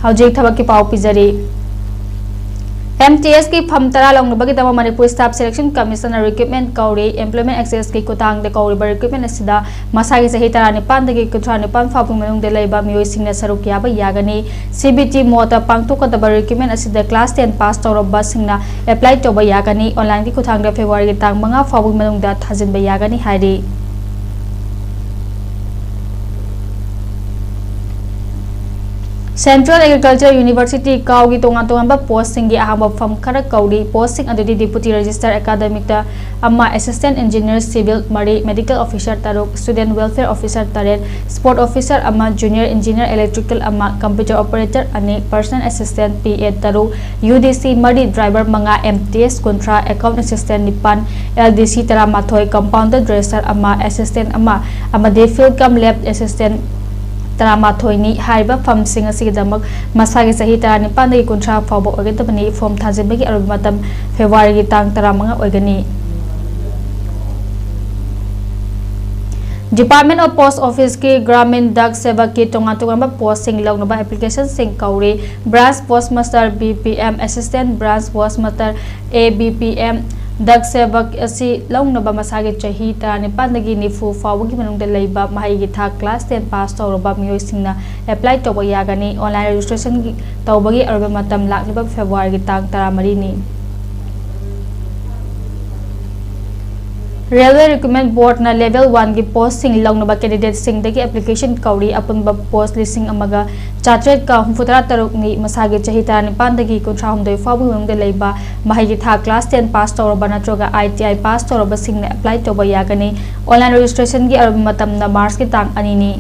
हौजिक थबक की पाव पिजरी MTS की फम तरा लौनबगी दम Manipur staff selection commissioner recruitment कौरी एम्प्लॉयमेंट एक्सेस की कुतांग कौरीब रिक्रूटमेंट असिदा मसागी चही 19 19 फाबुंग मनुंग लेबा मियोइसिंग सरुक याबा यागनी CBT मोता पांगथोकदब रिक्रूटमेंट असिदा क्लास 10 पास तौरबा सिंगना एप्लाई तौबा यागनी ऑनलाइन की कुतांग फेब्रुआरी की तांग 5 फाबुंग मनुंग थाजिनबा यागनी हाइरी Central Agriculture University Kaugi Tonga post singi ahamba fam khara kauri posting adudi deputy register academic ta amma assistant engineer civil mari medical officer taruk student welfare officer taret sport officer amma junior engineer electrical amma computer operator ani personal assistant PA taruk UDC mari driver manga MTS kontra account assistant nipan LDC tara mathoi compounder dresser amma assistant amma de field cum lab assistant Taramathoi haiba fam sing asidamak masagi sahi 19 kontra fawbo ogetabani form thajibagi arumatam February gi tang 10 ogani Department of Post Office की ग्रामीण डाक सेवा की तोंगा posting लौनबा application सिंग कौरी branch postmaster BPM assistant branch postmaster ABPM डाक सेवक असी लौनबा मसागे चही 19 निफु फावगी मनुंगदा लेबा माहिगी था क्लास 10 पास तौरबा मियोइसिंगना अप्लाई तौबा यागनी ऑनलाइन रजिस्ट्रेशन की तौबगी अरबा मतम लाखलिबा फेब्रुआरी की तांग 13 नि Railway Recruitment Board na level 1 की पोस्टिंग लौनबा कैंडिडेट सिंग दगी एप्लीकेशन कौरी अपुनबा पोस्ट लिसिंग अमगा चात्रेट का हुफुतरा तरुक नि मसागे चही 19 दगी 19 फाबु मनुंगदा लेबा माहिगी था क्लास 10 पास तौरबा नत्रोगा ITI पास तौरबा सिंग ने अप्लाई तौबा यागनी ऑनलाइन रजिस्ट्रेशन की अरबा मतम ना मार्च की तांग Anini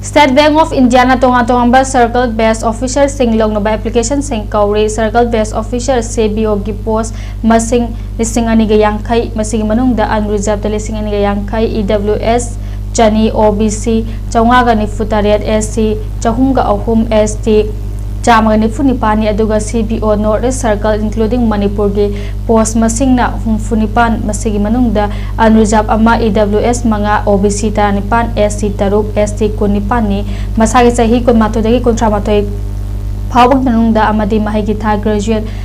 State Bank of India na tonga circle based officer sing longnoba application sing kauri circle based officer CBO gi post masing lising ani ga yangkai masing manung da unreserved lising ani ga yangkai EWS chani OBC chaunga ga ni futariat SC chahum ga ahum ST chama ga ni funipani aduga CBO North Circle including Manipur gi post masing na funipan masigi manung da unreserved ama EWS manga OBC tanipan SC taruk ST kunipan ni masagi sahi kun matodagi kontra matoi phawag manung da amadi mahigi tha graduate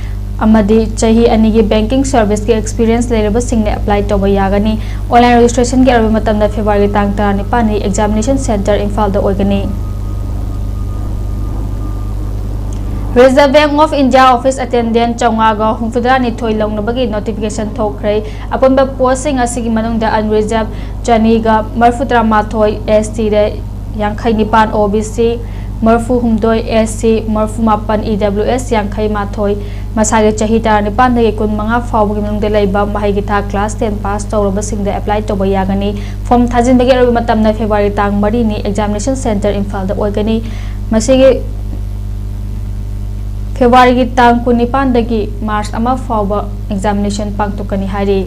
amadi chahi ani gi banking service ki experience lereba sing ne apply to bayagani online registration ki arba matam da February tang 19 ni examination center Imphal da ogani Reserve Bank of India office attendant chaungaga humfudra ni thoi longnabagi notification thokrai apunba posting asigi manungda unreserved chaniga marfutra mathoi ST re yangkhai nipan OBC marfu humdoi SC marfu mapan EWS yangkhai mathoi masage chahi 19 dagi 15 fawbagi manungda leiba mahigi tha class 10 pass tawraba singda apply toba yagani form thajinbagi aru matamna February tang 3 ni examination center Imphal da ogani masigi February की तांग 19 दगी मार्च अमा फावबा examination पांगतोकनी हारी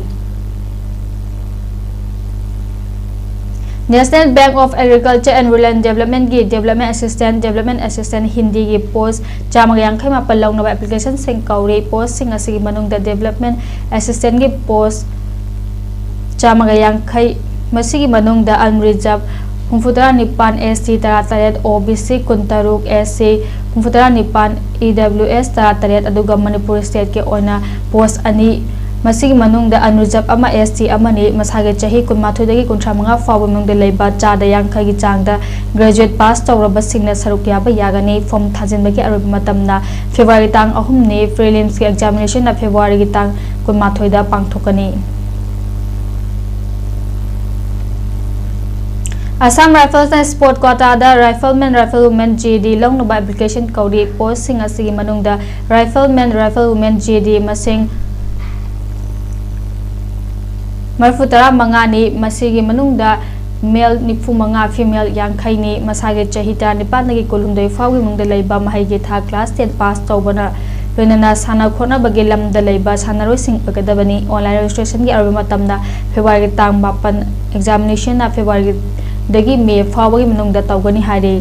National Bank of Agriculture and Rural Development की Development Assistant Hindi की post चामगयांखै मापल लौनबा application सिंग कौरी post सिंग असigi manungda Development Assistant की post चामगयांखै मसिगी manungda unreserved Humfudra Nipan ST Tarataret OBC Kuntaruk SC Humfudra Nipan EWS Tarataret aduga Manipur State ke ona post ani masigi manungda unreserved ama ST amani masage chahi 19 dagi 19 fawba manungda leiba chada yangkhai gi changda graduate pass tawraba singna saruk yaba yagani form thajinbagi arubi matamna February tang 3 ni prelims ki examination na February gi tang 19 da pangthokani Assam Rifles and Sport Quota da Rifleman Riflewoman GD longnoba application kauri post sing asigi manungda Rifleman Riflewoman GD masing marfutara mangani masigi manungda male nifu manga female yangkhai ni masage chahi 19 dagi 19 fawgi mungda leiba mahigi tha class 10 pass tawbana loinana sana khona bagi lamda leiba sanaroi sing pagadabani online registration gi arba matamda February tang 5 examination na February dagi May fawgi manungda tawgani hari